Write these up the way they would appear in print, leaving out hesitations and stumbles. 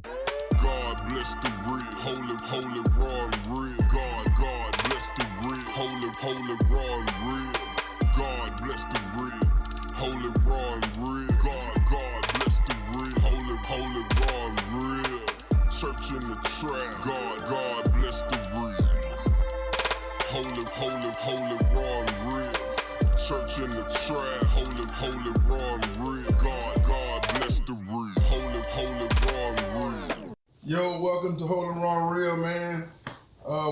God bless the real, holy, raw and real. God bless the real, holy, raw and real. God bless the real, holy, raw and real. God bless the real, holy, raw and real. Church in the trap, God bless the real, holy, raw and real. Church in the trap, holy, raw and real. God bless the real, holy, raw and real. Yo, welcome to Holding Raw and Real, man.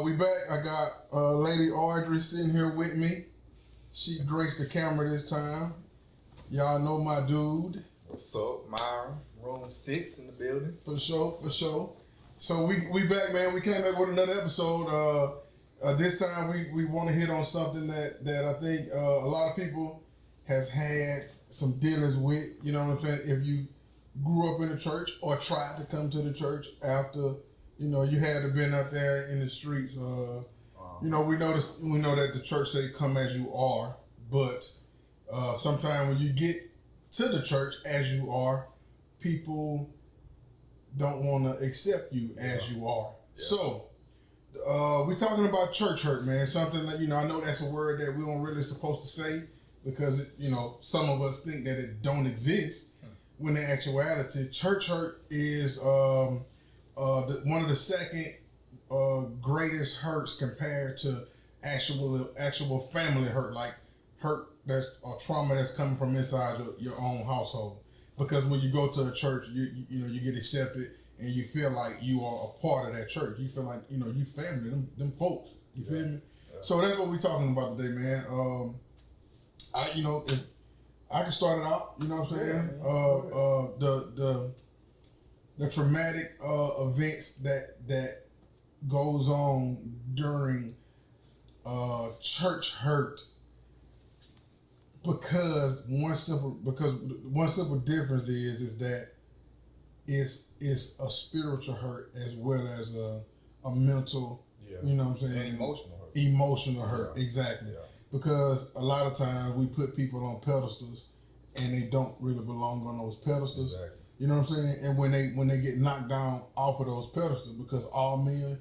We back. I got Lady Audrey sitting here with me. She graced the camera this time. Y'all know my dude. What's up, Myron? Room 6 in the building. For sure. So we back, man. We came back with another episode. This time we want to hit on something that I think a lot of people has had some dealings with. You know what I'm saying? If you grew up in the church or tried to come to the church after, you know, you had to been out there in the streets. You know, we know that the church say come as you are, but sometimes when you get to the church as you are, people don't want to accept you as you are. Yeah. So we're talking about church hurt, man. Something that, you know, I know that's a word that we weren't really supposed to say because, you know, some of us think that it don't exist. When in actuality, church hurt is one of the second greatest hurts compared to actual family hurt, like hurt that's or trauma that's coming from inside your own household. Because when you go to a church, you know you get accepted and you feel like you are a part of that church. You feel like, you know, you family, them folks. You feel me? Yeah. So that's what we're talking about today, man. If I can start it out, you know what I'm saying? The traumatic events that goes on during church hurt because one simple difference is that it's a spiritual hurt as well as a mental, you know what I'm saying? And emotional hurt, exactly. Yeah. Because a lot of times we put people on pedestals and they don't really belong on those pedestals. Exactly. You know what I'm saying? And when they get knocked down off of those pedestals, because all men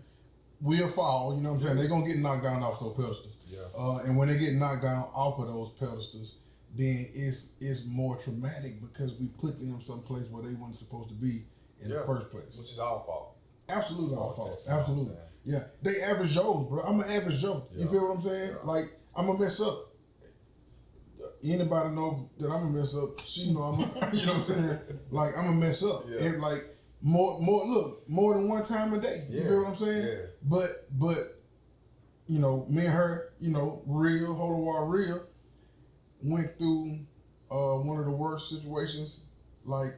will fall, you know what I'm saying? They're gonna get knocked down off those pedestals. Yeah. And when they get knocked down off of those pedestals, then it's more traumatic because we put them someplace where they weren't supposed to be in the first place. Which is our fault. Absolutely our fault. Absolutely. Yeah. They average Joes, bro. I'm an average Joe. Yeah. You feel what I'm saying? Yeah. Like, I'm gonna mess up. Anybody know that I'm gonna mess up? She know I'm gonna, you know what I'm saying? Like, I'm gonna mess up. Yeah. And like more than one time a day. You feel what I'm saying? Yeah. But you know, me and her, you know, real, Holy War real, went through one of the worst situations, like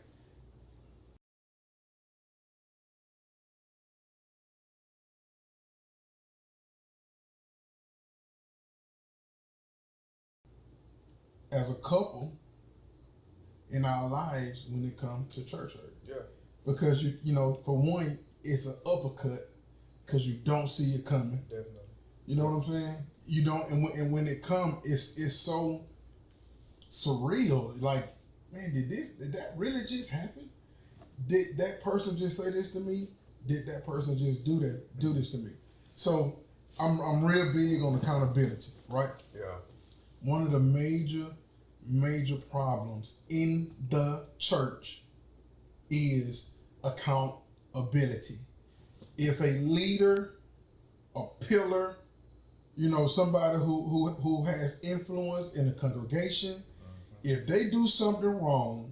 as a couple in our lives when it comes to church hurt. Yeah. Because you know, for one, it's an uppercut because you don't see it coming. Definitely. You know what I'm saying? You don't, and when it comes, it's so surreal. Like, man, did that really just happen? Did that person just say this to me? Did that person just do this to me? So I'm real big on accountability, right? Yeah. One of the major problems in the church is accountability. If a leader, a pillar, you know, somebody who has influence in the congregation, if they do something wrong,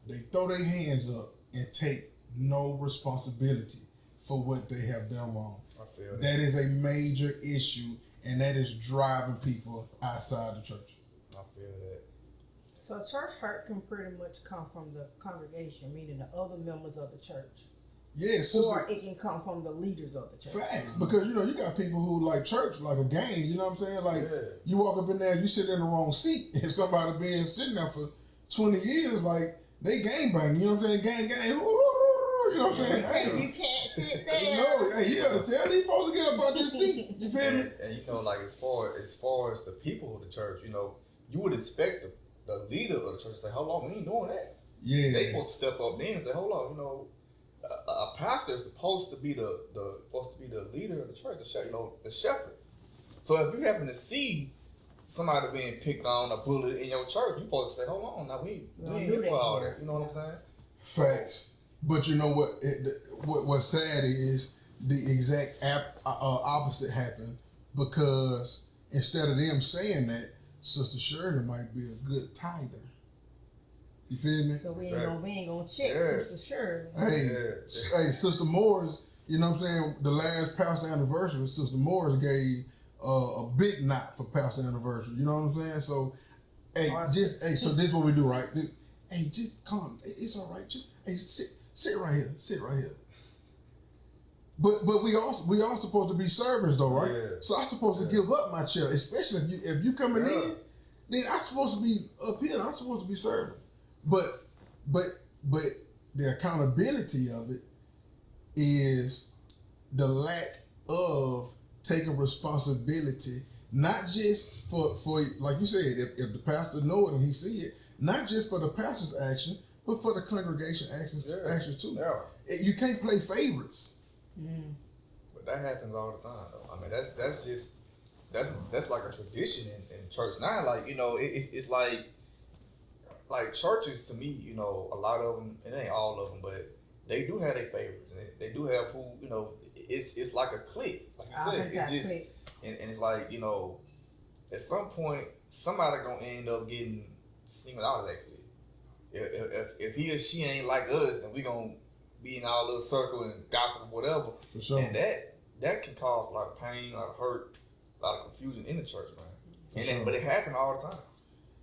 they throw their hands up and take no responsibility for what they have done wrong. I feel that. That is a major issue, and that is driving people outside the church. I feel that. So church hurt can pretty much come from the congregation, meaning the other members of the church. Yes. Or it can come from the leaders of the church. Facts. Because, you know, you got people who like church like a game, you know what I'm saying? Like, you walk up in there, you sit in the wrong seat. If somebody been sitting there for 20 years, like, they gang bang, you know what I'm saying? Gang, you know what I'm saying? Hey, you can't sit there. No, hey, you better tell these folks to get up out your seat. You feel me? And you know, like, as far as the people of the church, you know, you would expect the leader of the church to say, hold on, we ain't doing that. Yeah. They supposed to step up then and say, hold on, you know, a pastor is supposed to be the leader of the church, the shepherd. So if you happen to see somebody being picked on or bullied in your church, you supposed to say, hold on, now we ain't here for all that. You know what I'm saying? Facts. But you know what? What's sad is the exact opposite happened, because instead of them saying that, Sister Shirley might be a good tither. You feel me? So we ain't gonna check Sister Shirley. Hey, Sister Morris, you know what I'm saying? The last pastor anniversary, Sister Morris gave a big knot for pastor anniversary. You know what I'm saying? So, so this is what we do, right? Just calm. It's all right. Just sit right here. Sit right here. But we all supposed to be servants though, right? Yeah. So I'm supposed to give up my chair, especially if you coming in, then I'm supposed to be up here. I'm supposed to be serving. But the accountability of it is the lack of taking responsibility, not just for like you said, if the pastor know it and he see it, not just for the pastor's action, but for the congregation actions too. Yeah. You can't play favorites. But that happens all the time though. I mean that's like a tradition in church now. Like, you know, it's like churches to me, you know, a lot of them, it ain't all of them, but they do have their favorites, and they do have who, you know, it's like a clique, like you said. It's just and it's like, you know, at some point somebody gonna end up getting singled out of that clique. If he or she ain't like us, then we gonna be in our little circle and gossip or whatever. For sure. And that can cause a lot of pain, a lot of hurt, a lot of confusion in the church, man. But it happened all the time.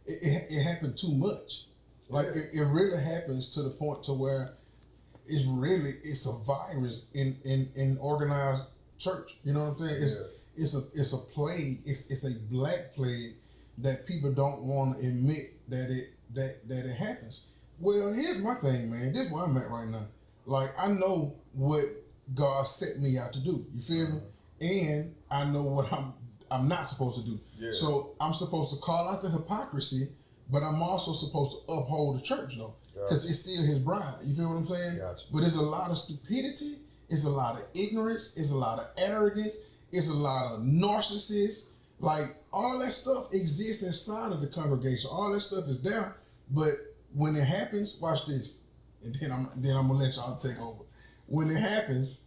It happened too much. Like it really happens to the point to where it's a virus in organized church. You know what I'm saying? It's a plague. It's a black plague that people don't want to admit that it happens. Well, here's my thing, man. This is where I'm at right now. Like, I know what God set me out to do. You feel me? And I know what I'm not supposed to do. Yeah. So I'm supposed to call out the hypocrisy, but I'm also supposed to uphold the church though, because it's still His bride. You feel what I'm saying? Gotcha. But there's a lot of stupidity. It's a lot of ignorance. It's a lot of arrogance. It's a lot of narcissists. Like, all that stuff exists inside of the congregation. All that stuff is there. But when it happens, watch this, and then I'm gonna let y'all take over. When it happens,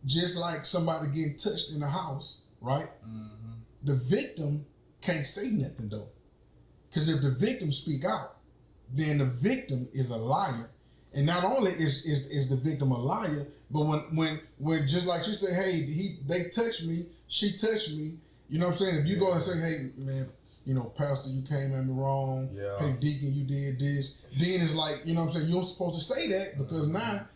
just like somebody getting touched in the house, right? Mm-hmm. The victim can't say nothing though, because if the victim speak out, then the victim is a liar. And not only is the victim a liar, but when just like you say, hey, they touched me, she touched me. You know what I'm saying? If you go and say, hey, man, you know, Pastor, you came at me wrong. Yeah. Hey, Deacon, you did this. Then it's like, you know what I'm saying? You're supposed to say that, because now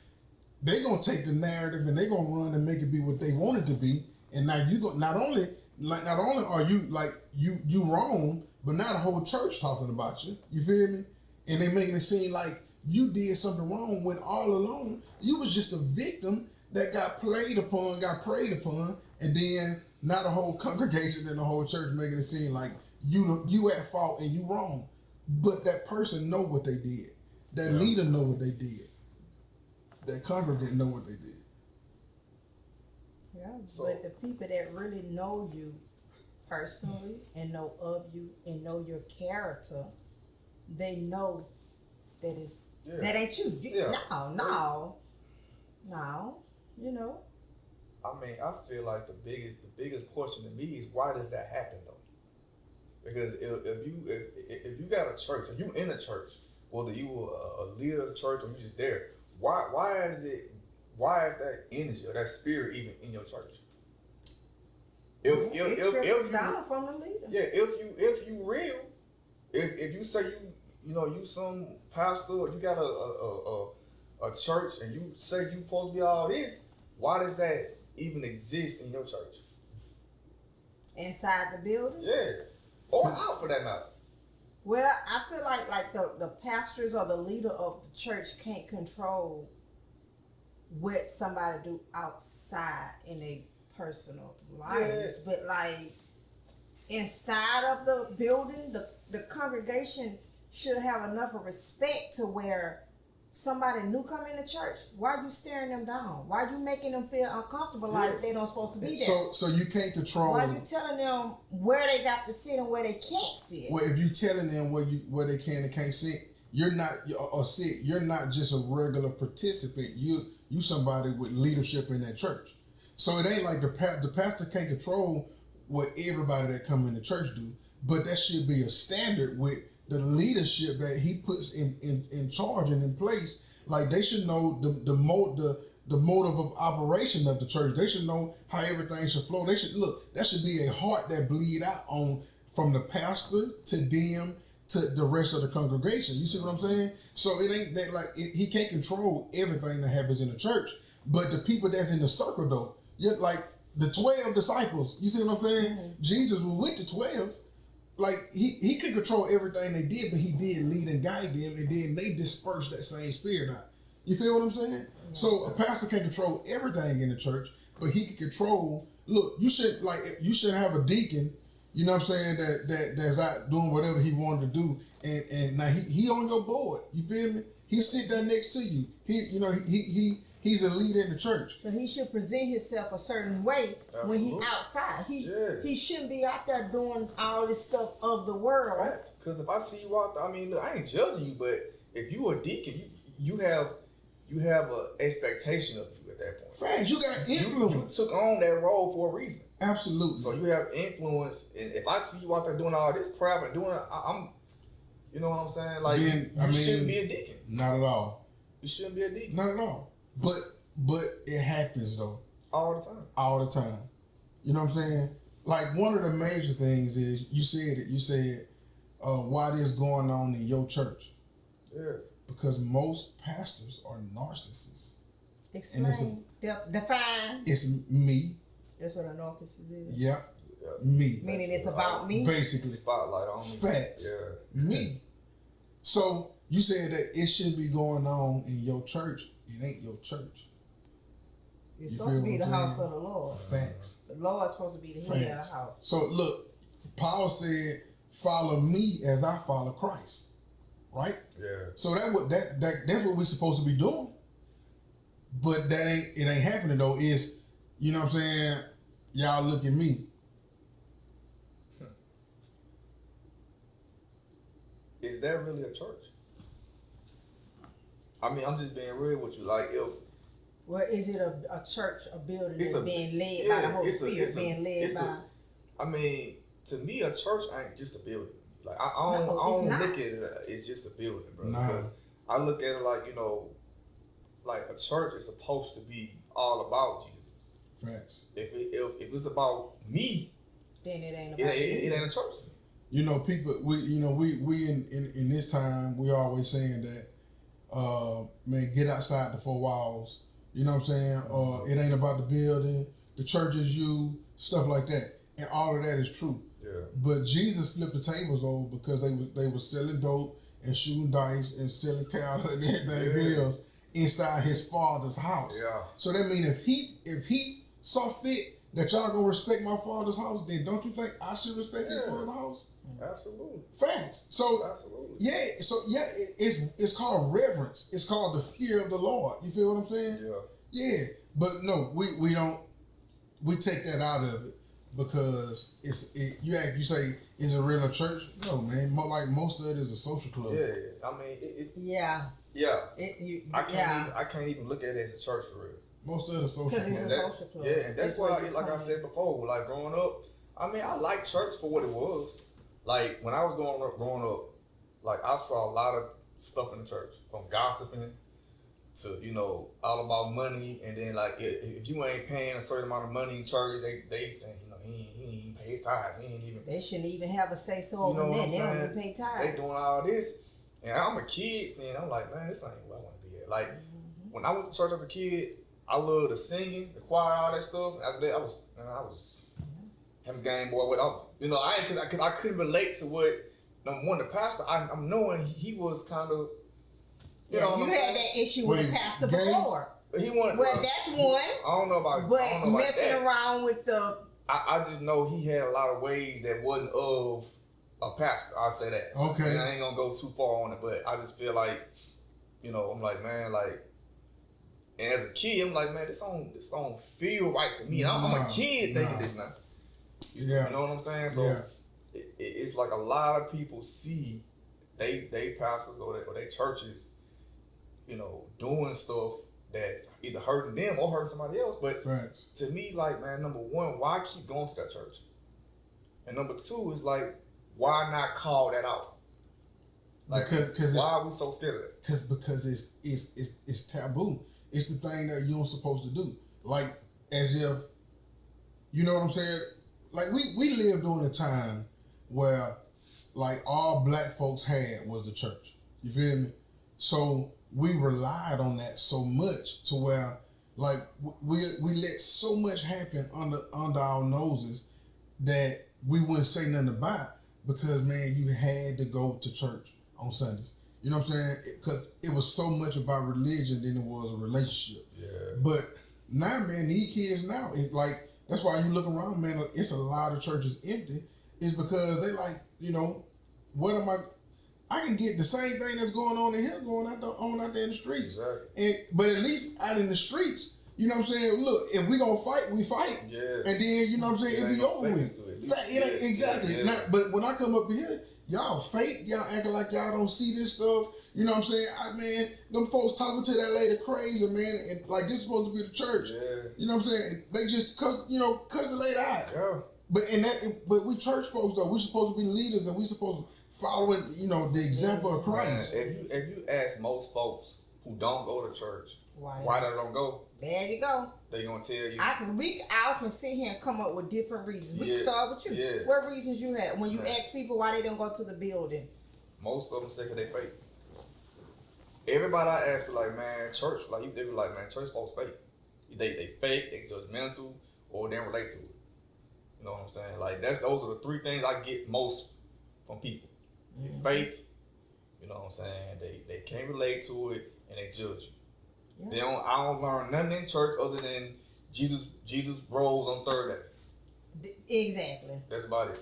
they're going to take the narrative and they're going to run and make it be what they want it to be. And now you go, not only are you like, you wrong, but now the whole church talking about you. You feel me? And they making it seem like you did something wrong when all along you was just a victim that got preyed upon, and then now the whole congregation and the whole church making it seem like you at fault and you wrong. But that person know what they did. That leader know what they did. That congregant know what they did. Yeah, but the people that really know you personally and know of you and know your character, they know that that ain't you. No, you know. I mean, I feel like the biggest question to me is, why does that happen though? Because if you got a church, if you in a church, whether you a leader of the church or you just there, why is that energy or that spirit even in your church? If down from the leader. Yeah, if you real, if you say you some pastor, or you got a church and you say you supposed to be all this, why does that even exist in your church? Inside the building? Yeah. Or out for that matter. Well, I feel like the pastors or the leader of the church can't control what somebody do outside in their personal lives. Yeah. But like inside of the building, the congregation should have enough of respect to where somebody new come into church, why you staring them down? Why you making them feel uncomfortable like they don't supposed to be there? So you can't control. Why you telling them where they got to sit and where they can't sit? Well, if you telling them where they can and can't sit, you're not You're not just a regular participant. You somebody with leadership in that church. So it ain't like the pastor can't control what everybody that come into church do, but that should be a standard with the leadership that he puts in charge and in place. Like they should know the motive of operation of the church. They should know how everything should flow. They should look. That should be a heart that bleed out on from the pastor to them to the rest of the congregation. You see what I'm saying? So it ain't that like he can't control everything that happens in the church, but the people that's in the circle though, like the 12 disciples. You see what I'm saying? Mm-hmm. Jesus was with the 12. Like he could control everything they did, but he did lead and guide them, and then they dispersed that same spirit out. You feel what I'm saying? Mm-hmm. So a pastor can't control everything in the church, but he can control. Look, you should have a deacon. You know what I'm saying? That's out doing whatever he wanted to do, and now he on your board. You feel me? He sit there next to you. He's a leader in the church. So he should present himself a certain way. Absolutely. When he outside. He shouldn't be out there doing all this stuff of the world. Right. Because if I see you out there, I mean, look, I ain't judging you, but if you a deacon, you have an expectation of you at that point. Facts. You got influence. You took on that role for a reason. Absolutely. So you have influence, and if I see you out there doing all this crap and doing, I'm, you know what I'm saying? Like you shouldn't be a deacon. Not at all. You shouldn't be a deacon. Not at all. But it happens though. All the time. All the time. You know what I'm saying? Like one of the major things is you said why this going on in your church. Yeah. Because most pastors are narcissists. Explain. Define. It's me. That's what a narcissist is. Yeah. Me. Meaning it's about me. Basically. Spotlight on me. Facts. Yeah. Me. So you said that it should be going on in your church. It ain't your church. It's supposed to be the house of the Lord. Facts. The Lord's supposed to be the head of the house. So look, Paul said, "Follow me as I follow Christ." Right? Yeah. So that's what we're supposed to be doing. But it ain't happening though. Is you know what I'm saying? Y'all look at me. Is that really a church? I mean, I'm just being real with you. Like, well, is it a church, a building that's being led by the Holy Spirit, being led by? I mean, to me, a church ain't just a building. Like, I don't look at it as just a building, bro. Nah. Because I look at it like, like a church is supposed to be all about Jesus. Facts. If it's about me, then it ain't about it ain't a church. You know, people. We in this time we always saying that, man, get outside the four walls. You know what I'm saying? It ain't about the building. The church is you. Stuff like that, and all of that is true. Yeah. But Jesus flipped the tables over because they were selling dope and shooting dice and selling cattle and everything else inside his father's house. Yeah. So that means if he saw fit that y'all gonna respect my father's house, then don't you think I should respect his father's house? Absolutely. Facts. So absolutely. Yeah. So yeah, it's called reverence. It's called the fear of the Lord. You feel what I'm saying? Yeah. Yeah. But no, we don't. We take that out of it because you say is it really a church? No, man. Like most of it is a social club. Yeah. I mean, it's yeah. Yeah. I can't even look at it as a church for real. Most of it is social club. Because it's a social club. Yeah, and that's why, like I said before, like growing up, I mean, I liked church for what it was. Like when I was growing up, like I saw a lot of stuff in the church, from gossiping to all about money, and then like if you ain't paying a certain amount of money in church, they say he ain't even pay his tithes. They shouldn't even have a say so over there. They don't even pay tithes. They doing all this, and I'm a kid, I'm like, man, this ain't where I want to be at. Like when I went to church as a kid, I loved the singing, the choir, all that stuff. After that, I was having Game Boy with because I couldn't relate to what the pastor. I'm knowing he was kind of. You had that issue with the pastor before. He wanted. Well, that's one. I don't know about. But I don't know messing about that. around with the. I just know he had a lot of ways that wasn't of a pastor. I'll say that. Okay. And I ain't gonna go too far on it, but I just feel like, you know, I'm like, man, like, and as a kid, I'm like, man, this don't feel right to me. I'm a kid thinking this now. You know what I'm saying? So it's like a lot of people see they pastors or they churches, you know, doing stuff that's either hurting them or hurting somebody else. But to me, like, man, number one, why keep going to that church? And number two is like, why not call that out? Like, because why are we so scared of that? Because it's taboo. It's the thing that you're supposed to do. Like, as if, you know what I'm saying? Like, we lived during a time where, like, all black folks had was the church. You feel me? So we relied on that so much to where, like, we let so much happen under our noses that we wouldn't say nothing about, because, man, you had to go to church on Sundays. You know what I'm saying? Because it was so much about religion than it was a relationship. Yeah. But now, man, these kids now, it's like, that's why you look around, man, it's a lot of churches empty. It's because they like, you know, what am I can get the same thing that's going on in here going out there in the streets. Exactly. But at least out in the streets, you know what I'm saying? Look, if we gonna fight, we fight. Yeah. And then, you know what I'm saying, it be over with. Exactly. Yeah. Now, but when I come up here, y'all fake, y'all acting like y'all don't see this stuff. You know what I'm saying? Man, them folks talking to that lady crazy, man, and like this supposed to be the church. Yeah. You know what I'm saying? They just cuss the lady out. Yeah. But we church folks though, we supposed to be leaders and we supposed to follow, you know, the example of Christ. Man, if you ask most folks who don't go to church why they don't go, there you go. They gonna tell you. I can sit here and come up with different reasons. We can start with you. Yeah. What reasons you had when you ask people why they don't go to the building? Most of them say 'cause they fake. Everybody I ask be like, man, church, like they be like, man, church folks fake. They fake, they judgmental, or they don't relate to it. You know what I'm saying? Like those are the three things I get most from people. Mm-hmm. They fake, you know what I'm saying? They can't relate to it and they judge you. Yeah. I don't learn nothing in church other than Jesus rose on third day. Exactly. That's about it.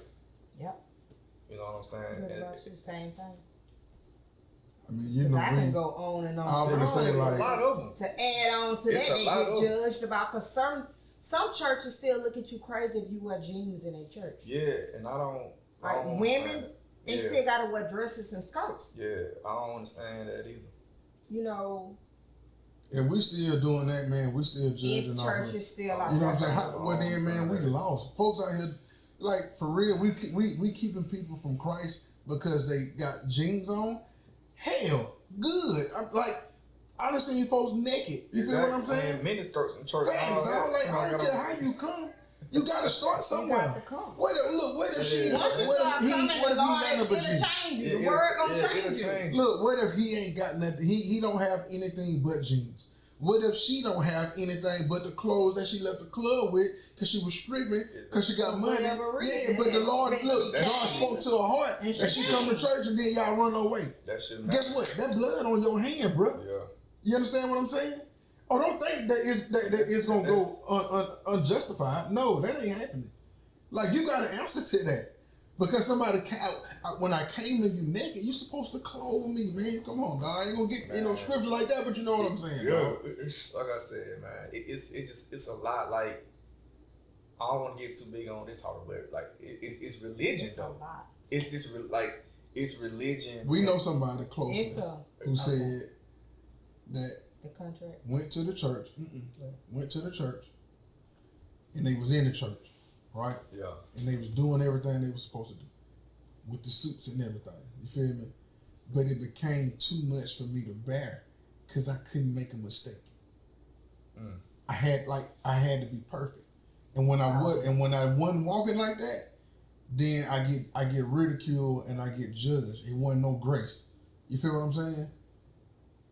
Yep. You know what I'm saying? What about you? Same thing. I mean, you know, I can go on and on. I was gonna say, like, a lot of them. To add on to that, they get judged about, because some churches still look at you crazy if you wear jeans in a church. Yeah, and I don't. Like women, they still gotta wear dresses and skirts. Yeah, I don't understand that either. You know. If we still doing that, man, we still judging. It's churches still out. You know what I'm saying? Well, then, man, we lost. Folks out here, like, for real, we keeping people from Christ because they got jeans on. Hell, good. I done seen folks naked. You feel what I'm saying? Mini skirts in church. I don't care how you come. You gotta start somewhere. What if she? Once you start coming, the Lord it'll change you. The word gonna change you. Look, what if he ain't got nothing? He don't have anything but jeans. What if she don't have anything but the clothes that she left the club with because she was stripping because she got money? Yeah, but the Lord spoke to her heart and she come to church and then y'all run away. That shouldn't matter. Guess what? That blood on your hand, bro. Yeah. You understand what I'm saying? Oh, don't think that it's gonna go unjustified. No, that ain't happening. Like, you got to answer to that. Because somebody, when I came to you naked, you supposed to clothe me, man. Come on, dog. I ain't gonna get scripture like that, but you know what I'm saying. Yeah, like I said, man, it's a lot. Like, I don't want to get too big on this hard, but like it's religion though. It's just it's religion. We know somebody close who said that the contract went to the church, and they was in the church. Right? Yeah. And they was doing everything they were supposed to do with the suits and everything. You feel me? But it became too much for me to bear because I couldn't make a mistake. I had to be perfect. And when I wasn't walking like that, then I get ridiculed and I get judged. It wasn't no grace. You feel what I'm saying?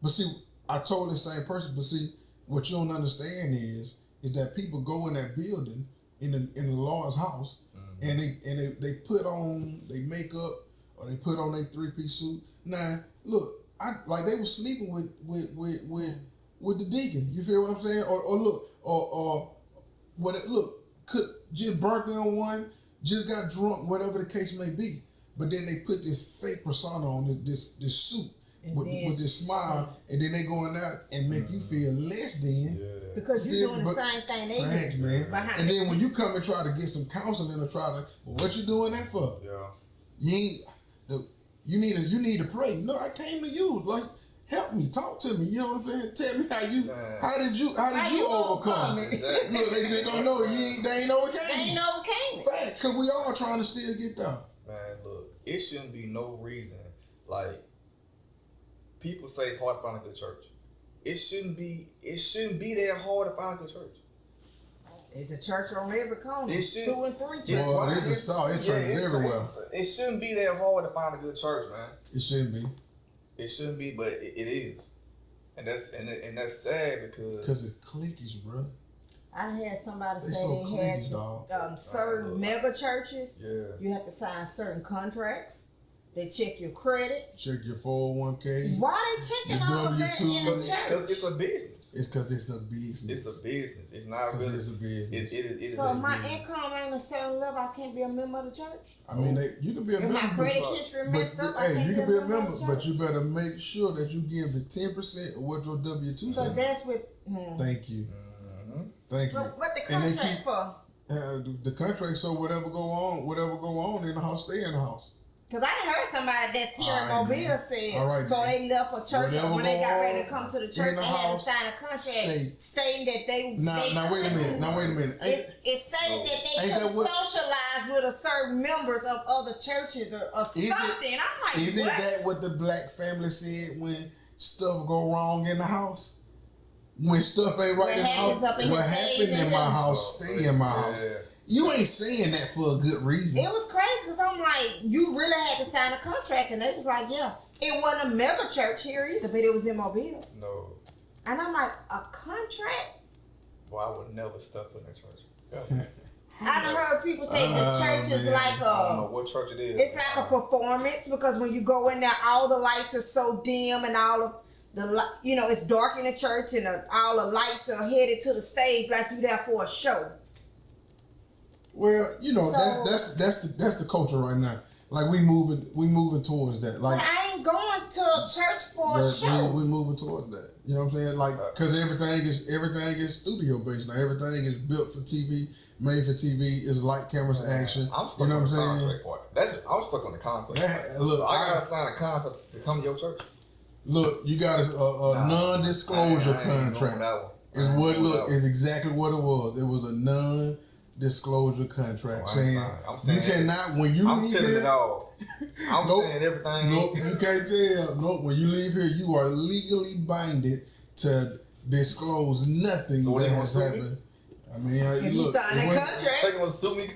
But see, I told the same person, but see, what you don't understand is that people go in that building in the Lord's house, and they put on their makeup or they put on their 3-piece suit. Now, look, they were sleeping with the deacon. You feel what I'm saying? Could just burnt on one, just got drunk, whatever the case may be. But then they put this fake persona on this suit. with this smile, and then they go in there and make you feel less than. Yeah. Because you're doing the same thing they Facts, do. man. And then when you come and try to get some counseling or try to, well, what you doing that for? Yeah. You need to pray. No, I came to you. Like, help me, talk to me. You know what I'm saying? Tell me how did you overcome it? Exactly. Look, they just don't know. They ain't overcame. They ain't overcame it. Fact, cause we all trying to still get down. Man, look, it shouldn't be no reason. Like, people say it's hard to find a good church. It shouldn't be that hard to find a good church. It's a church on every corner. 2 and 3 churches. Well, it's a salt. It's churches everywhere. It shouldn't be that hard to find a good church, man. It shouldn't be. It shouldn't be, but it is, and that's sad because it's cliquish, bro. I had somebody say so they had cliquish, certain mega churches. Yeah. You have to sign certain contracts. They check your credit. Check your 401k. Why they checking all of that in the church? Because it's a business. It's because it's a business. It's a business. It's not really. It's a business. It so is if my income ain't a certain level, I can't be a member of the church? I mean, you can be a member. If my credit history messed up, I can't you can be a member, of the but church? you better make sure that you give the 10% of what your W-2 So says. that's what... Thank you. Mm-hmm. Thank you. What the contract for? The contract, so whatever go on in the house, stay in the house. Because I done heard somebody that's here in Mobile said before they left for church or when they got ready to come to the church, they had to sign a contract stating that they... Now wait a minute. It stated that they could socialize with a certain members of other churches or something. I'm like, isn't that what the black family said when stuff go wrong in the house? When stuff ain't right in the house, what happened in my house, stay in my house. You ain't saying that for a good reason. It was crazy because I'm like, you really had to sign a contract, and they was like, yeah, it wasn't a mega church here either, but it was in Mobile. No. And I'm like, a contract? Well, I would never step in that church. Yeah. I done heard people say the church is like a... I don't know what church it is. It's like a performance because when you go in there, all the lights are so dim and all of the, it's dark in the church and all the lights are headed to the stage like you there for a show. Well, that's the culture right now. Like we moving towards that. Like but I ain't going to a church for a show. We moving towards that. You know what I'm saying? Like because everything is studio based now. Everything is built for TV, made for TV. Is light, cameras, action. I'm stuck on the contract part. I'm stuck on the contract. So I gotta sign a contract to come to your church. Look, you got a non-disclosure contract. Is exactly what it was. It was a non-disclosure contract I'm saying you cannot when you I'm leave telling here. it all. I'm saying everything. Nope, you can't tell. Nope, when you leave here, you are legally binded to disclose nothing that has happened. I mean, if you sign a contract, they gonna sue me,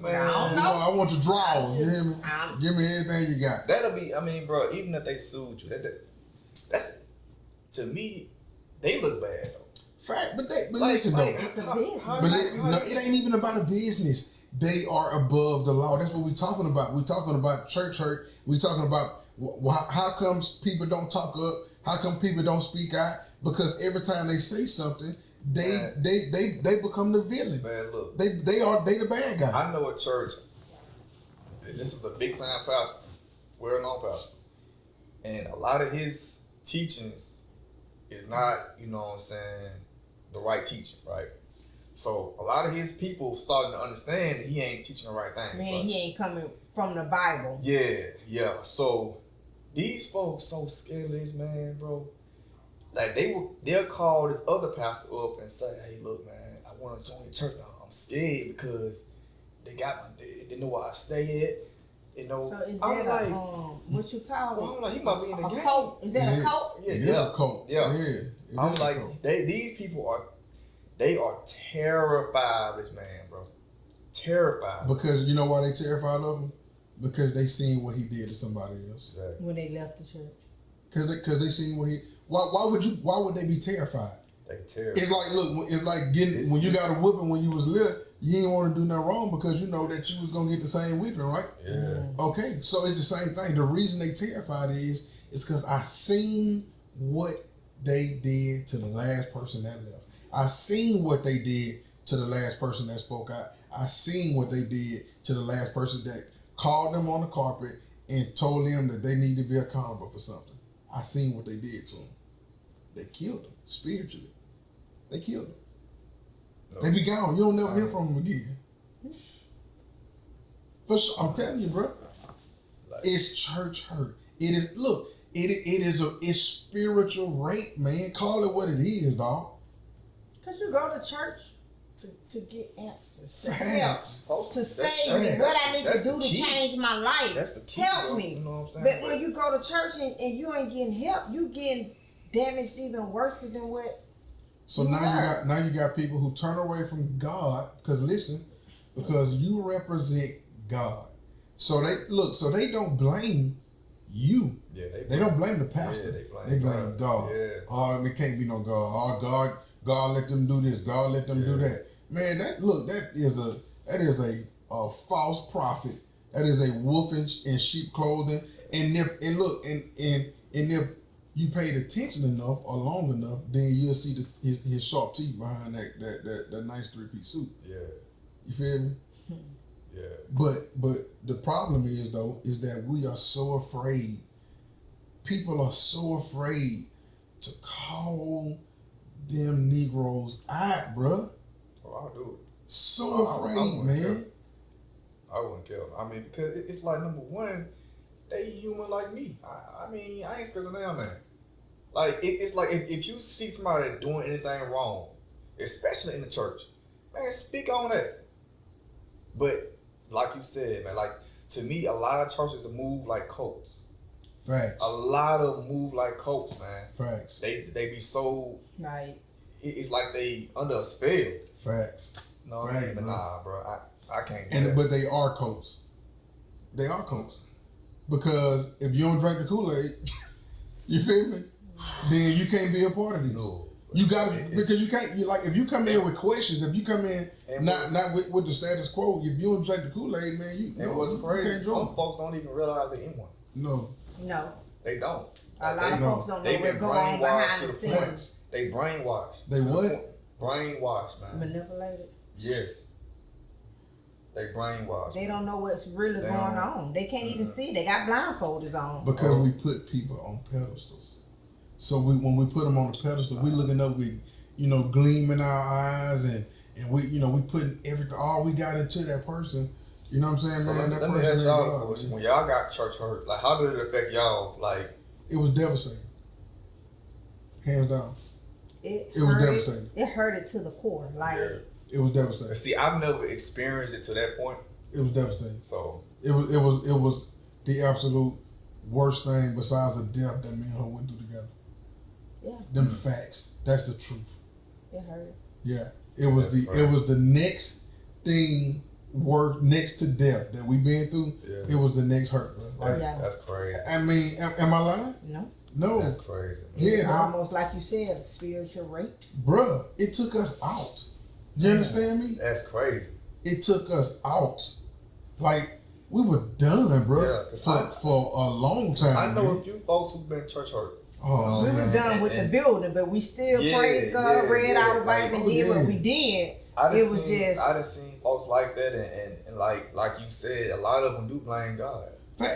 man. I don't know. I want your drawers. You hear me? Give me everything you got. That'll be. I mean, bro. Even if they sued you, that's to me. They look bad though. Fact, but listen though. It's a business. But it ain't even about a business. They are above the law. That's what we're talking about. We're talking about church hurt. We're talking about how comes people don't talk up. How come people don't speak out? Because every time they say something, they become the villain. Man, look, they the bad guy. I know a church. This is a big time pastor, well-known pastor, and a lot of his teachings is not, you know what I'm saying, the right teaching, right? So a lot of his people starting to understand that he ain't teaching the right thing. Meaning he ain't coming from the Bible. Yeah. So these folks so scared of this man, bro. Like they'll call this other pastor up and say, "Hey, look, man, I want to join the church now. I'm scared because they know where I stay at. You know." So is that what you call it? I'm like, he might be in the game. Cult? Is that a cult? Yeah, it's a cult. Yeah. I'm like, these people are terrified of this man, bro. Terrified. Because you know why they terrified of him? Because they seen what he did to somebody else. Exactly. When they left the church. Because they seen what he. Why would they be terrified? They terrified. It's like, look, it's like getting when you got a whooping when you was little. You ain't want to do nothing wrong because you know that you was gonna get the same whipping, right? Yeah. Okay, so it's the same thing. The reason they terrified is because I seen what they did to the last person that left. I seen what they did to the last person that spoke out. I seen what they did to the last person that called them on the carpet and told them that they need to be accountable for something. I seen what they did to him. They killed him spiritually. They killed him. No. They be gone. You don't never hear from them again. For sure, I'm telling you, bro. It's church hurt. It is. Look, it's spiritual rape, man. Call it what it is, dog. Cause you go to church to get answers, to help, to save me. What I need to do to change my life. That's the key. Help me. You know what I'm saying? But when you go to church and you ain't getting help, you getting damaged even worse than what. So now you got people who turn away from God because you represent God. So they don't blame you. Yeah, they don't blame the pastor. Yeah, they blame God. Yeah. Oh, it can't be no God. Oh, God let them do this. God let them do that. Man, that is a false prophet. That is a wolf in sheep clothing. And if you paid attention enough or long enough, then you'll see his sharp teeth behind that nice 3-piece suit. Yeah. You feel me? Yeah. But the problem is that we are so afraid. People are so afraid to call them Negroes out, bruh. Oh, I'll do it. So afraid, man. I wouldn't kill them. I mean, because it's like, number one, they human like me. I mean, I ain't scared of them, man. Like, it's like if you see somebody doing anything wrong, especially in the church, man, speak on that. But like you said, man, like, to me, a lot of churches move like cults. Facts. A lot of them move like cults, man. Facts. They be so... Right. It's like they under a spell. Facts. No, Facts, but bro. nah, bro. I can't do that. But they are cults. They are cults. Because if you don't drink the Kool-Aid, you feel me? Then you can't be a part of these. No. You got to, because you can't, if you come in with questions, if you come in not with the status quo, if you don't drink the Kool-Aid, man, what's crazy, can't some folks don't even realize they in one. No. They don't. A lot of folks don't know what's going on behind the scenes. They brainwashed. They what? Brainwashed, man. Manipulated. Yes. They brainwashed. They don't know what's really going on. They can't even see. They got blindfolders on. Because we put people on pedestals. So when we put them on the pedestal, we looking up with, gleam in our eyes, and we, we putting everything, all we got into that person. You know what I'm saying, so man? Let me ask y'all a question. When y'all got church hurt, like, how did it affect y'all? Like, it was devastating. Hands down. It was devastating. It hurt it to the core. Like, it was devastating. See, I've never experienced it to that point. It was devastating. So it was the absolute worst thing besides the death that me and her went through together. Yeah. Them facts. That's the truth. It hurt. Yeah. It was the next thing next to death that we been through. Yeah. It was the next hurt, bro. Like, that's crazy. I mean, am I lying? No. That's crazy. Man. Yeah, almost like you said, spiritual rape. Bruh, it took us out. You understand me? That's crazy. It took us out. Like, we were done, bro, for a long time. I know a few folks who've been church hurt. Oh, we was done with the building, but we still praise God, read our Bible, and did what we did. I done seen folks like that, and like you said, a lot of them do blame God.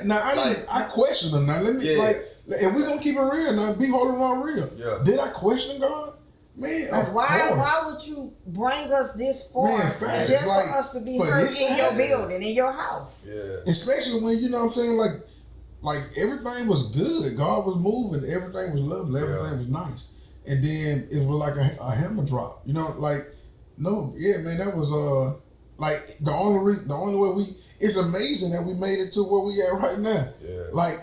Now I question them. Now let me if we gonna keep it real, now be holding on real. Yeah. Did I question God? Man, of course. Why would you bring us this far just for us to be hurt in your building, in your house? Yeah. Especially when, you know what I'm saying, like everything was good. God was moving. Everything was lovely. Everything was nice. And then it was like a hammer drop. You know, like, no, yeah, man, that was like the only way it's amazing that we made it to where we at right now. Yeah. Like,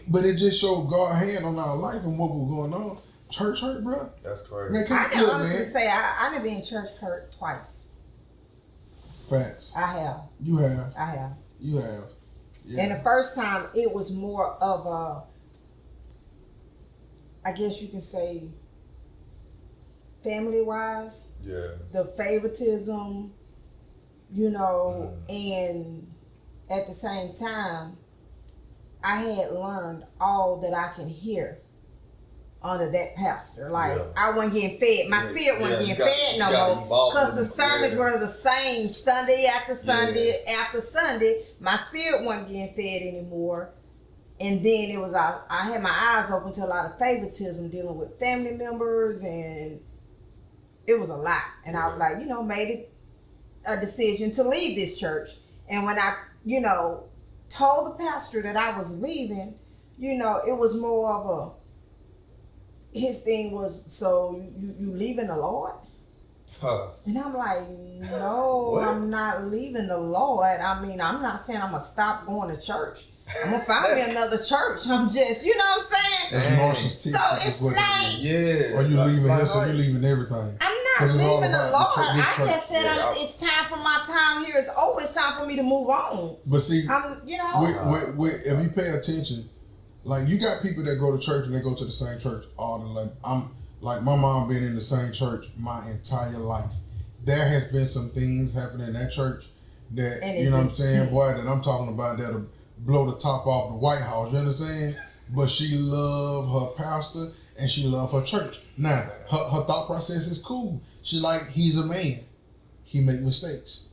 but it just showed God's hand on our life and what was going on. Church hurt, bro. That's crazy. Man, I can honestly say I done been in church hurt twice. Facts. I have. You have. I have. You have. Yeah. And the first time it was more of a, I guess you can say, family wise. Yeah. The favoritism, and at the same time, I had learned all that I can hear under that pastor. Like, I wasn't getting fed. My spirit wasn't getting fed no more. Because the sermons were the same Sunday after Sunday after Sunday. My spirit wasn't getting fed anymore. And then it was I had my eyes open to a lot of favoritism dealing with family members, and it was a lot. And I was like, made it a decision to leave this church. And when I, told the pastor that I was leaving, it was more of his thing was, so you leaving the Lord? Huh. And I'm like, no, I'm not leaving the Lord. I mean, I'm not saying I'm going to stop going to church. I'm going to find me another church. I'm just, you know what I'm saying? That's so it's like, yeah. Or you leaving here, so you leaving everything. I'm not leaving the Lord. I just said it's time for my time here. It's always time for me to move on. But see, I'm, if you pay attention, like you got people that go to church and they go to the same church all the life. I'm like my mom been in the same church my entire life. There has been some things happening in that church that what I'm saying, boy, that I'm talking about that'll blow the top off the White House. You understand? But she loved her pastor and she loved her church. Now her thought process is cool. She like, he's a man. He make mistakes.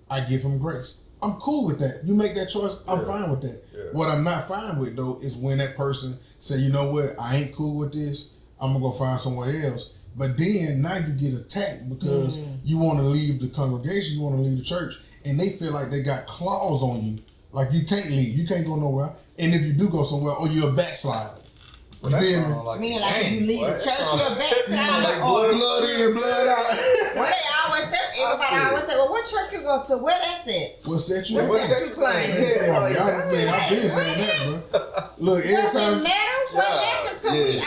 I give him grace. I'm cool with that. You make that choice, I'm fine with that. Yeah. What I'm not fine with though is when that person say, you know what, I ain't cool with this. I'm gonna go find somewhere else. But then now you get attacked because you want to leave the congregation, you want to leave the church, and they feel like they got claws on you. Like you can't leave, you can't go nowhere. And if you do go somewhere, you're a backslider. You feel me? Like meaning like if you leave the church, you're a backslider. Or blood in, blood out. Well, they always say, everybody always say, well, what church you go to? Where that's at? What set you playing? I've been saying that, bro. Look, every time. Doesn't matter what happened to me.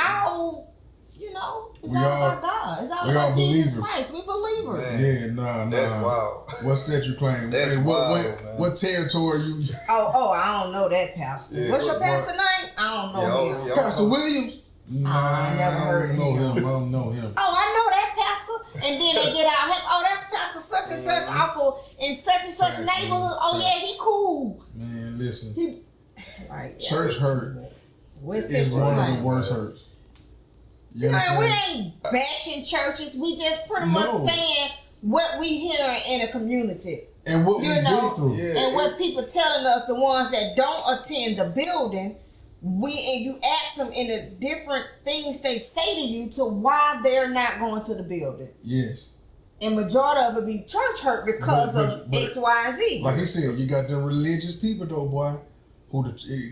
It's all about God. It's all about Jesus Christ. We believers. Man. Yeah, nah. That's wild. What set you claim? That's wild, what territory you? Oh, I don't know that pastor. Yeah, what's your pastor name? I don't know him. Pastor Williams? Nah, I never heard of him. I don't know him. Oh, I know that pastor. And then they get out. That's Pastor such and such awful in such and such neighborhood. Oh yeah, he cool. Man, listen. Church hurt is one of the worst hurts. We ain't bashing churches. We just pretty much saying what we hear in a community. And what we've been through. And what people telling us, the ones that don't attend the building, you ask them in the different things they say to you to why they're not going to the building. Yes. And majority of it be church hurt because of X, Y, and Z. Like he said, you got them religious people though, boy. They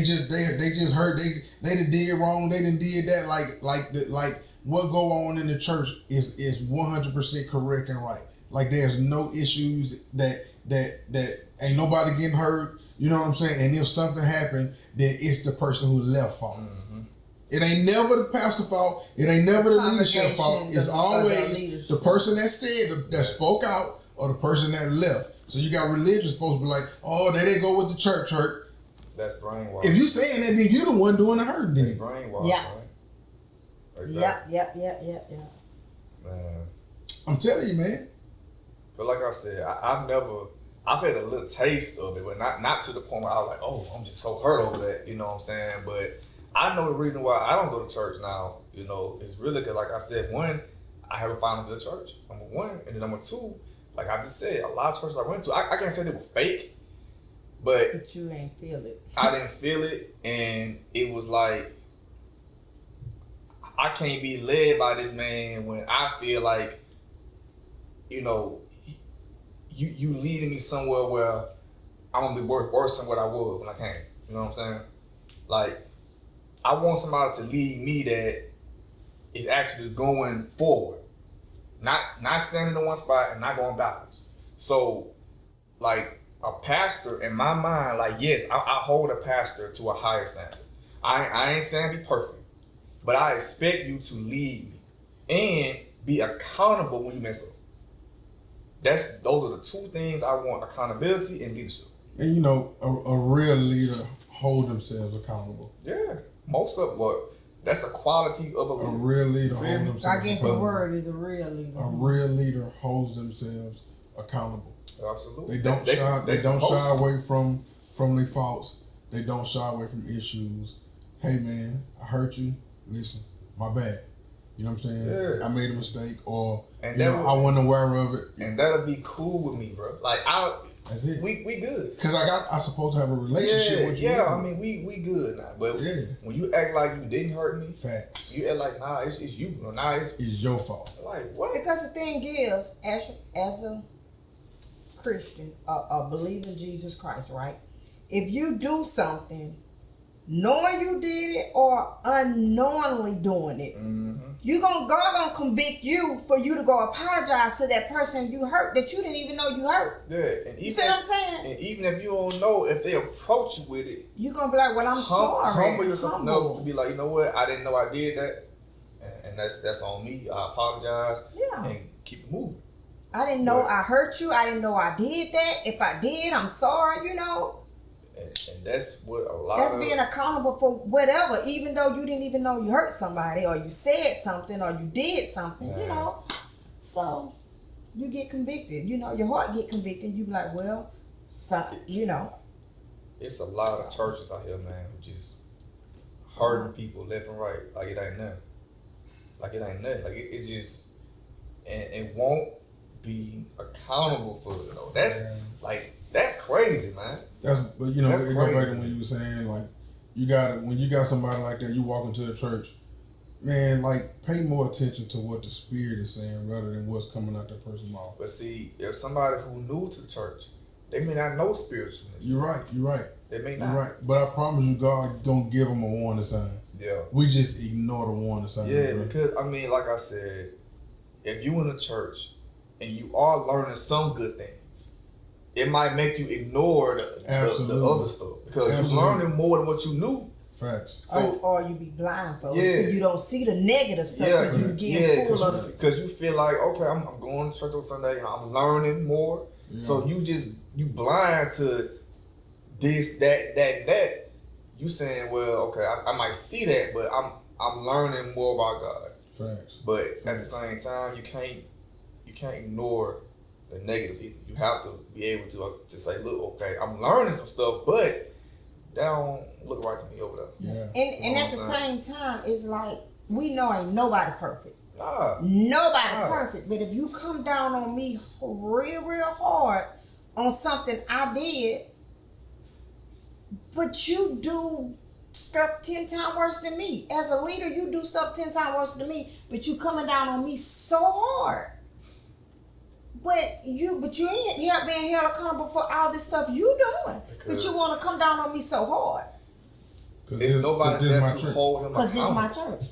just hurt. They done did wrong. They done did that. Like what go on in the church is 100% correct and right. Like there's no issues that ain't nobody getting hurt. You know what I'm saying? And if something happened, then it's the person who left fault. Mm-hmm. It ain't never the pastor fault. It ain't never the leadership fault. It's always the person that said that spoke out or the person that left. So you got religious supposed to be like, oh, there they go with the church hurt. That's brainwash. If you saying that, then you the one doing the hurting. That's brainwash. Yeah. Right? Exactly. Yep. Man. I'm telling you, man. But like I said, I've had a little taste of it, but not to the point where I was like, oh, I'm just so hurt over that. You know what I'm saying? But I know the reason why I don't go to church now, is really because, like I said, one, I haven't found a good church. Number one. And then number two, like I just said, a lot of churches I went to, I can't say they were fake, but you ain't feel it. I didn't feel it, and it was like, I can't be led by this man when I feel like, you leading me somewhere where I'm gonna be worse than what I was when I came. You know what I'm saying? Like, I want somebody to lead me that is actually going forward. Not standing in one spot and not going backwards. So, like, a pastor, in my mind, like, yes, I hold a pastor to a higher standard. I ain't saying be perfect, but I expect you to lead me and be accountable when you mess up. Those are the two things I want: accountability and leadership. And a real leader hold themselves accountable. Yeah, most of what. That's a quality of a real leader. Hold themselves I guess the word is a real leader. A real leader holds themselves accountable. Absolutely. They don't shy away from their faults. They don't shy away from issues. Hey man, I hurt you. Listen, my bad. You know what I'm saying? Yeah. I made a mistake, or I wasn't aware of it. And that'll be cool with me, bro. Like That's it. We good. Cause I supposed to have a relationship with you. Yeah, I mean we good now. But when you act like you didn't hurt me, facts. You act like nah, it's you. Nah, it's your fault. Like what? Because the thing is, as a Christian, a believer in Jesus Christ, right? If you do something, knowing you did it or unknowingly doing it, God gonna convict you for you to go apologize to that person you hurt that you didn't even know you hurt. Yeah, and you see what I'm saying? And even if you don't know, if they approach you with it, you gonna be like, "Well, I'm sorry." Humble yourself enough to be like, you know what? I didn't know I did that, and that's on me. I apologize. Yeah. And keep it moving. I didn't know I hurt you. I didn't know I did that. If I did, I'm sorry. You know. And that's what a lot that's being accountable for whatever, even though you didn't even know you hurt somebody or you said something or you did something, you know. So you get convicted, you know, your heart get convicted. You be like, well, you know. It's a lot of churches out here, man, who just hurting people left and right. Like it ain't nothing. Like it just and won't be accountable for it. Though. That's crazy, man. But you know, it goes back to when you were saying like when you got somebody like that, you walk into a church, man, like pay more attention to what the Spirit is saying rather than what's coming out that person's mouth. But see, if somebody who new to the church, they may not know spiritualness. You're right. They may not. You're right. But I promise you, God don't give them a warning sign. Yeah. We just ignore the warning sign. Yeah, because I mean, like I said, if you in a church and you are learning some good things, it might make you ignore the other stuff because you're learning more than what you knew. Facts. So, or you be blindfolded until you don't see the negative stuff because you get full of it. Because you feel like, okay, I'm going to church on Sunday and I'm learning more. Yeah. So you blind to this, that. You saying, well, okay, I might see that, but I'm learning more about God. Facts. But at the same time, you can't ignore the negative either. You have to be able to say, look, okay, I'm learning some stuff, but that don't look right to me over there. Yeah. And at the same time, it's like we know ain't nobody perfect. Nah. Nobody perfect. But if you come down on me real hard on something I did, but you do stuff 10 times worse than me. As a leader, you do stuff 10 times worse than me, but you coming down on me so hard. But you ain't being held accountable for all this stuff you doing. But you want to come down on me so hard. There's nobody there to hold him accountable. Because this is my church.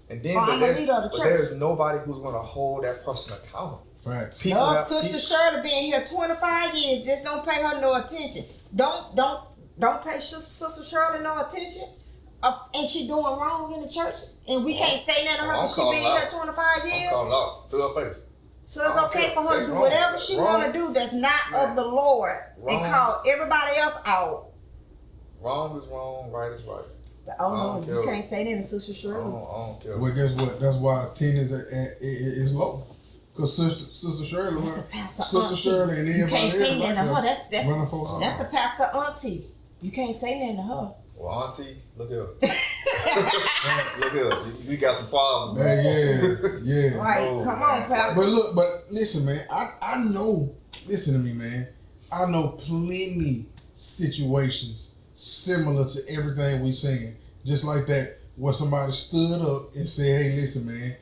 And then, I'm a leader of the church. But there's nobody who's going to hold that person accountable. Facts. Sister Shirley been here 25 years. Just don't pay her no attention. Don't pay Sister Shirley no attention. And she doing wrong in the church. And we can't say nothing to her because she been here 25 years. I'm calling out to her face. So it's okay for her to do whatever she want to do that's not of the Lord and call everybody else out. Wrong is wrong, right is right. Oh no, you can't say that to Sister Shirley. I don't care. Well, guess what? That's why attendance is low. Because Sister Shirley, Sister Shirley and everybody you can't say nothing to her. That's the pastor auntie. You can't say nothing to her. Well, auntie, look here. Look here. We got some problems. Yeah. Right, come on, pastor. But listen, man. I know. Listen to me, man. I know plenty situations similar to everything we saying. Just like that, where somebody stood up and said, "Hey, listen, man.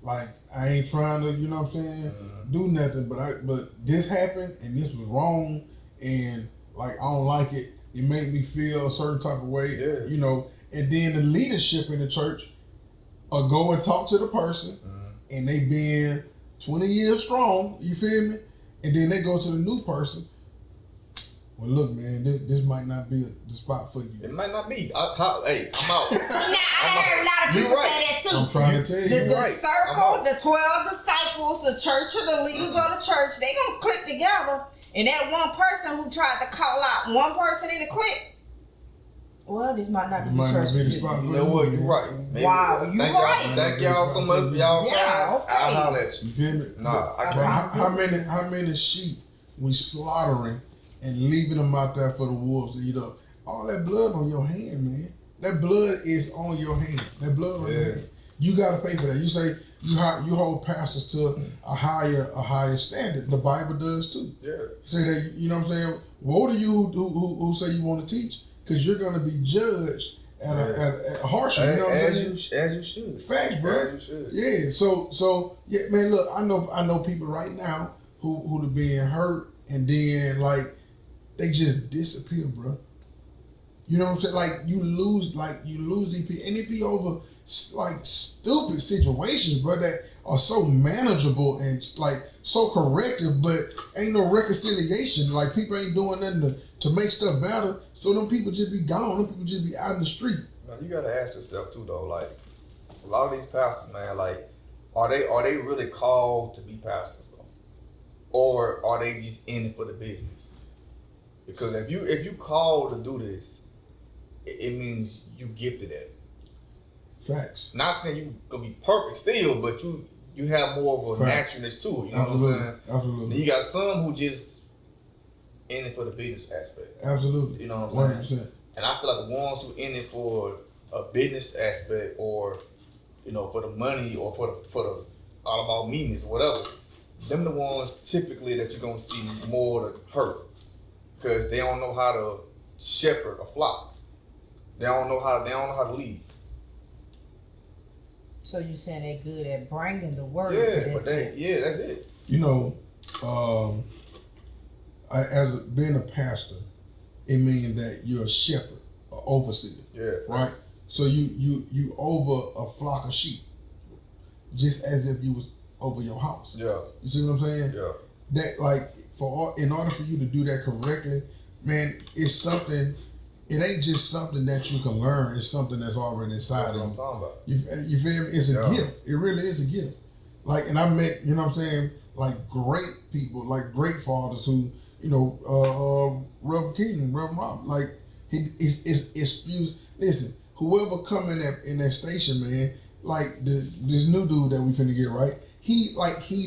Like I ain't trying to, you know what I'm saying, do nothing. But this happened and this was wrong, and like I don't like it. It made me feel a certain type of way, you know." And then the leadership in the church will go and talk to the person, and they been 20 years strong. You feel me? And then they go to the new person. Well, look, man, this might not be the spot for you. It might not be. Hey, I'm out. I heard a lot of people say that too. I'm trying to tell you. The circle, the 12 disciples, the church, or the leaders of the church, they gonna click together. And that one person who tried to call out one person in the clique, well, this might not be the church. Be the spot for you know what? You're right. Maybe, wow, you're right. Thank y'all so much for y'all time. Okay. I'll holler at you. You feel me? Nah, I can't. How many sheep we slaughtering and leaving them out there for the wolves to eat up? All that blood on your hand, man. That blood is on your hand. That blood on your hand. You got to pay for that. You say, you hold pastors to a higher standard. The Bible does too. Yeah. Say that, you know what I'm saying? Woe to you who say you want to teach, because you're going to be judged at a harsher. You know what I'm saying? As you should. Facts, bro. As you should. Yeah. So yeah, man. Look, I know people right now who are being hurt, and then like they just disappear, bro. You know what I'm saying? Like you lose these people, and it be over like stupid situations, bro, that are so manageable and like so corrective, but ain't no reconciliation. Like people ain't doing nothing to make stuff better. So them people just be gone. Them people just be out in the street. Man, you gotta ask yourself too, though. Like a lot of these pastors, man, like are they really called to be pastors, though, or are they just in it for the business? Because if you called to do this, it means you gifted at it. Facts. Not saying you gonna be perfect still, but you have more of a naturalness to it. You know what I'm saying? Absolutely. Then you got some who just in it for the business aspect. Absolutely. You know what I'm 100%. saying? And I feel like the ones who in it for a business aspect, or you know, for the money, or for the all about meanness, whatever, them the ones typically that you're gonna see more to hurt, because they don't know how to shepherd a flock. They don't know how to lead. So you saying they're good at bringing the word? That's it. You know, as being a pastor, it means that you're a shepherd, an overseer. Yeah. Right. So you over a flock of sheep, just as if you was over your house. Yeah. You see what I'm saying? Yeah. That like in order for you to do that correctly, man, it's something. It ain't just something that you can learn. It's something that's already inside of you. That's what I'm talking about. You feel me? It's a gift. It really is a gift. Like, and I met, you know what I'm saying, like great people, like great fathers who, you know, Reverend King, Reverend Rob, like it spews. Listen, whoever come in that station, man, like this new dude that we finna get, right? He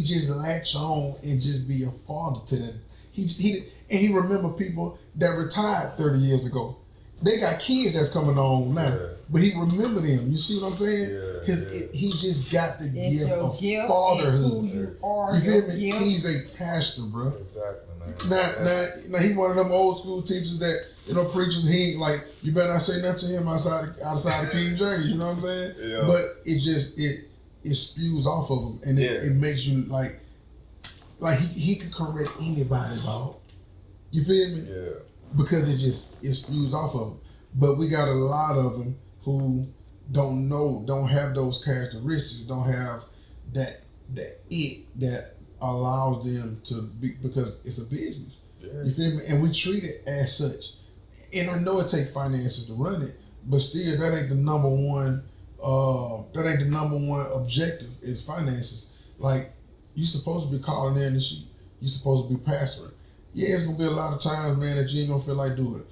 just latch on and just be a father to them. He remember people that retired 30 years ago. They got kids that's coming on now, but he remember them. You see what I'm saying? Because he just got the gift of fatherhood. You feel me? He's a pastor, bro. Exactly, man. Now he one of them old school teachers that, you know, preachers. He ain't like, you better not say nothing to him outside of King James. You know what I'm saying? Yeah. But it just it spews off of him, and it makes you like he could correct anybody, dog. You feel me? Yeah. Because it spews off of them. But we got a lot of them who don't have those characteristics, don't have that allows them to be, because it's a business. Yeah. You feel me? And we treat it as such. And I know it takes finances to run it, but still that ain't the number one objective is finances. Like, you supposed to be calling in the sheep. You supposed to be pastoring. Yeah, it's gonna be a lot of times, man, that you ain't gonna feel like doing it.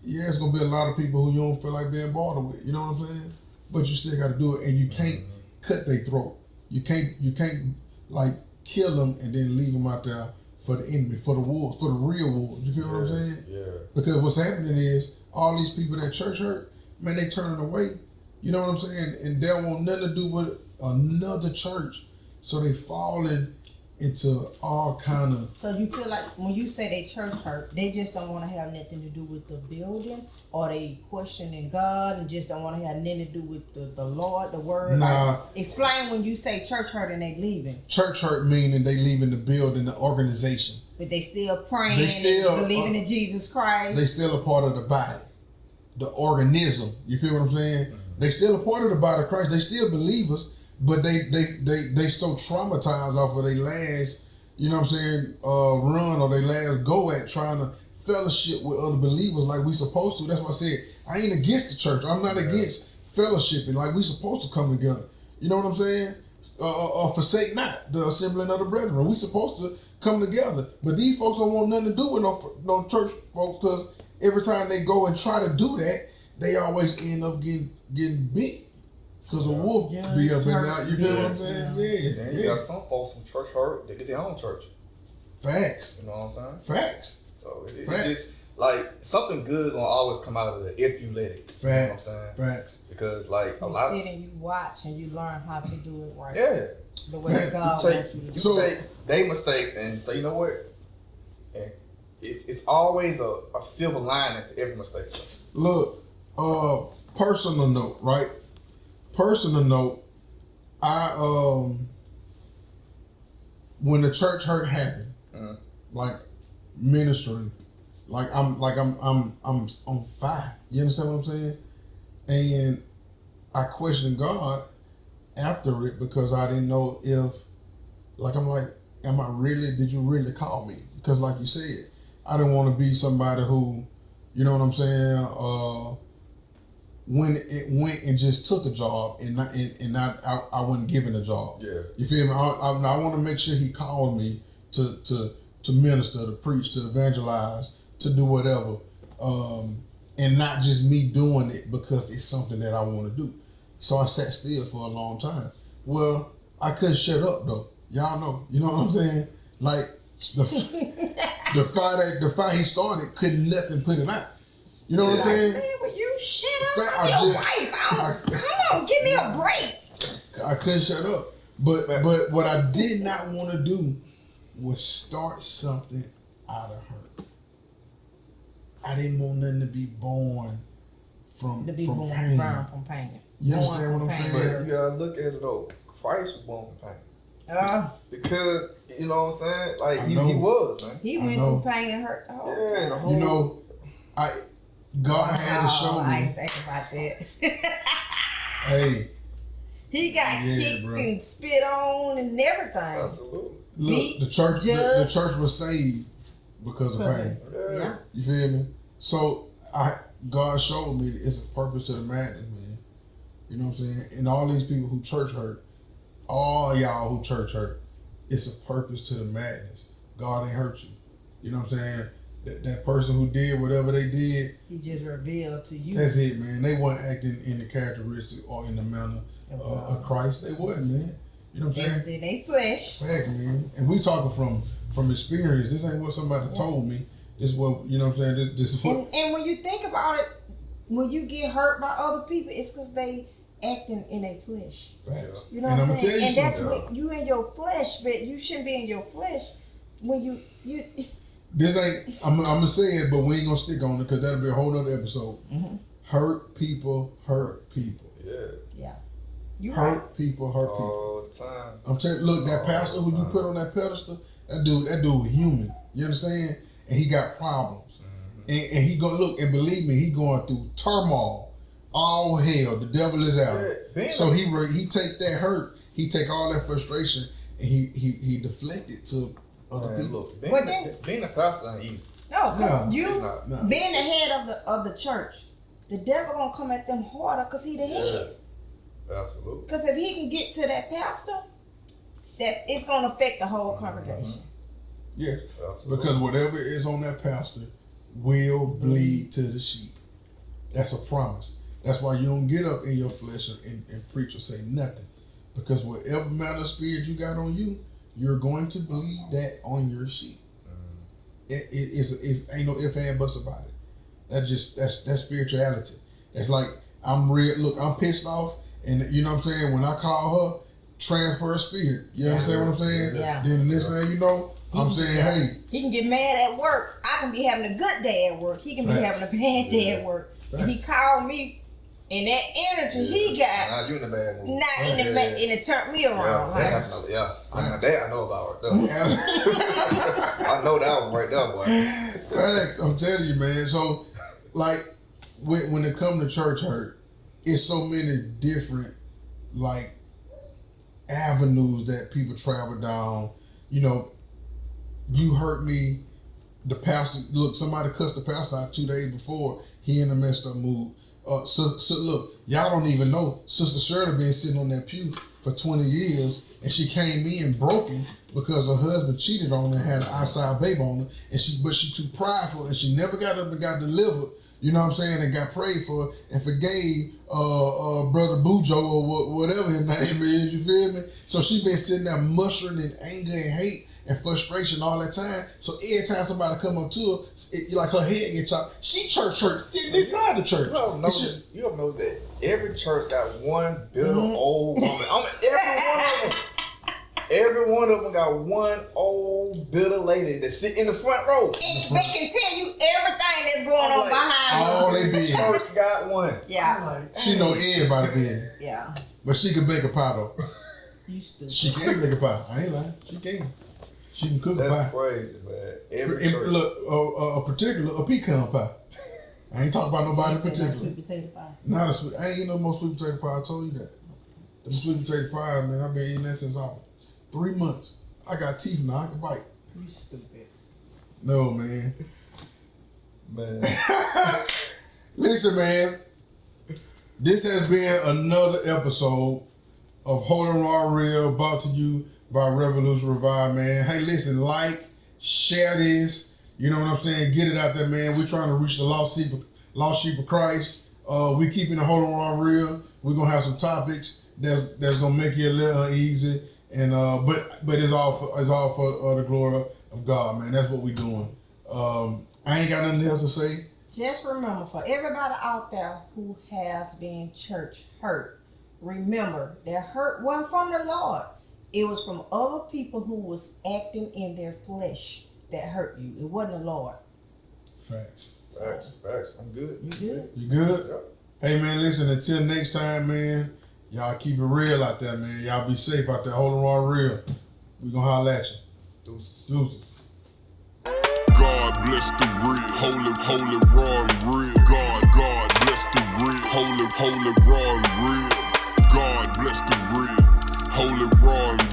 Yeah, it's gonna be a lot of people who you don't feel like being bothered with. You know what I'm saying? But you still gotta do it, and you can't cut their throat. You can't like kill them and then leave them out there for the enemy, for the wolves, for the real wolves. You feel what I'm saying? Yeah. Because what's happening is all these people that church hurt, man, they turning away. You know what I'm saying? And they don't want nothing to do with another church, so they falling into all kind of. So you feel like when you say they church hurt, they just don't want to have nothing to do with the building, or they questioning God and just don't want to have nothing to do with the Lord, the Word? Nah. Like, explain when you say church hurt and they leaving. Church hurt meaning they leaving the building, the organization. But they still praying, they still believing in Jesus Christ. They still a part of the body, the organism. You feel what I'm saying? Mm-hmm. They still a part of the body of Christ. They still believers. But they so traumatized off of their last, you know what I'm saying, run or their last go at trying to fellowship with other believers like we supposed to. That's why I said I ain't against the church. I'm not against fellowshipping like we supposed to come together. You know what I'm saying? Forsake not the assembling of the brethren. We supposed to come together. But these folks don't want nothing to do with no church folks, because every time they go and try to do that, they always end up getting bit. Because a wolf be up in there, you feel what I'm saying? Yeah. You got some folks from church hurt, they get their own church. Facts. You know what I'm saying? Facts. So it's just, like something good gonna always come out of it if you let it. Facts. You know what I'm saying? Facts. Because like You sit and you watch and you learn how to do it right. Yeah. The way Man, God you wants you to do You it. take their mistakes and say, you know what? And it's always a silver lining to every mistake. Look, personal note, right? Personal note, when the church hurt happened, like ministering, I'm on fire. You understand what I'm saying? And I questioned God after it because I didn't know if, did you really call me? Because like you said, I didn't want to be somebody who, you know what I'm saying, when it went and just took a job and I wasn't given a job. Yeah. You feel me? I want to make sure he called me to minister, to preach, to evangelize, to do whatever, and not just me doing it because it's something that I want to do. So I sat still for a long time. Well, I couldn't shut up though. Y'all know, you know what I'm saying? Like the fight he started, couldn't nothing put it out. You know what I'm saying? Man, will you shut up? I'm your wife. Come on, give me a break. I couldn't shut up. But what I did not want to do was start something out of her. I didn't want nothing to be born from pain. From pain. You understand what I'm saying? But you gotta look at it though. Christ was born from pain. Because you know what I'm saying? Like he was, man. He went through pain and hurt the whole time. You know, God had to show me. I ain't think about that. Hey. He got kicked and spit on and everything. Absolutely. Look, the church was saved because of pain. Yeah. You feel me? So God showed me that it's a purpose to the madness, man. You know what I'm saying? And all these people who church hurt, all y'all who church hurt, it's a purpose to the madness. God ain't hurt you. You know what I'm saying? That person who did whatever they did, he just revealed to you. That's it, man. They weren't acting in the characteristic or in the manner of Christ. They wasn't, man. You know what I'm saying? They flesh. Fact, man. And we talking from experience. This ain't what somebody told me. This is what, you know what I'm saying? This is what. And when you think about it, when you get hurt by other people, it's because they acting in their flesh. Facts. You know what I'm saying? Tell you and that's something. what you in your flesh, but you shouldn't be in your flesh when you. This ain't. I'm gonna say it, but we ain't gonna stick on it because that'll be a whole nother episode. Mm-hmm. Hurt people hurt people. Yeah. You hurt people hurt people all the time. I'm telling. Look, that pastor who you put on that pedestal, that dude was human. You understand? And he got problems. Mm-hmm. And he go look and believe me, he going through turmoil. All hell, the devil is out. Yeah, so he take that hurt, he take all that frustration, and he deflect it to other people. Look, being a pastor ain't easy. No, being the head of the church, the devil gonna come at them harder because he the head. Yeah, absolutely. Because if he can get to that pastor, that it's gonna affect the whole congregation. Yes, because whatever is on that pastor will bleed to the sheep. That's a promise. That's why you don't get up in your flesh and preach or say nothing. Because whatever manner of spirit you got on you, you're going to bleed that on your sheep. It ain't no ifs, ands, buts about it. That's spirituality. It's like I'm pissed off, and you know what I'm saying? When I call her, transfer a spirit. You understand what I'm saying? Yeah. Then the next thing you know, I'm saying, hey. He can get mad at work. I can be having a good day at work. He can be having a bad day at work. And he called me, and that energy he got. Now you in the bad mood. And it turned me around. I know about right there. I know that one right there, boy. Facts, I'm telling you, man. So, like, when it comes to church hurt, it's so many different, like, avenues that people travel down. You know, you hurt me. The pastor, look, somebody cussed the pastor out 2 days before. He in a messed up mood. So look, y'all don't even know. Sister Shirley been sitting on that pew for 20 years, and she came in broken because her husband cheated on her and had an outside baby on her, and she too prideful, and she never got up and got delivered. You know what I'm saying? And got prayed for and forgave Brother Bujo or whatever his name is. You feel me? So she been sitting there muttering in anger and hate and frustration all that time. So every time somebody come up to her, like her head get chopped, she church sitting inside the church. You ever notice that every church got one bitter old woman? Every one of them got one old bitter lady that sit in the front row. And they can tell you everything that's going on behind all they be. Church got one. Yeah. Like, she know everybody being. Yeah. But she can bake a pie though. You stupid. She can make a pie. I ain't lying. She can. She can cook a pie. That's crazy, man. Every church. Look, a pecan pie. I ain't talking about nobody in particular. Sweet potato pie. Not a sweet. I ain't eat no more sweet potato pie. I told you that. Them sweet potato pie, man. I've been eating that since I was 3 months. I got teeth now. I can bite. You stupid. No, man. Man. Listen, man. This has been another episode of Holy Raw Real, brought to you by Revolution Revive, man. Hey, listen, like, share this. You know what I'm saying? Get it out there, man. We're trying to reach the lost sheep of Christ. We keeping the Holy Raw Real. We're gonna have some topics that's gonna make you a little uneasy, and but it's all for the glory of God, man. That's what we're doing. I ain't got nothing else to say. Just remember, for everybody out there who has been church hurt, remember that hurt wasn't from the Lord. It was from other people who was acting in their flesh that hurt you. It wasn't the Lord. Facts. I'm good. You good? You good? Yep. Hey, man, listen, until next time, man, y'all keep it real out there, man. Y'all be safe out there. Holding raw real. We gonna holler at you. Deuces. God bless the real. Holy, raw and real. God bless the real. Holy, raw and real. God bless the real. Holy, raw and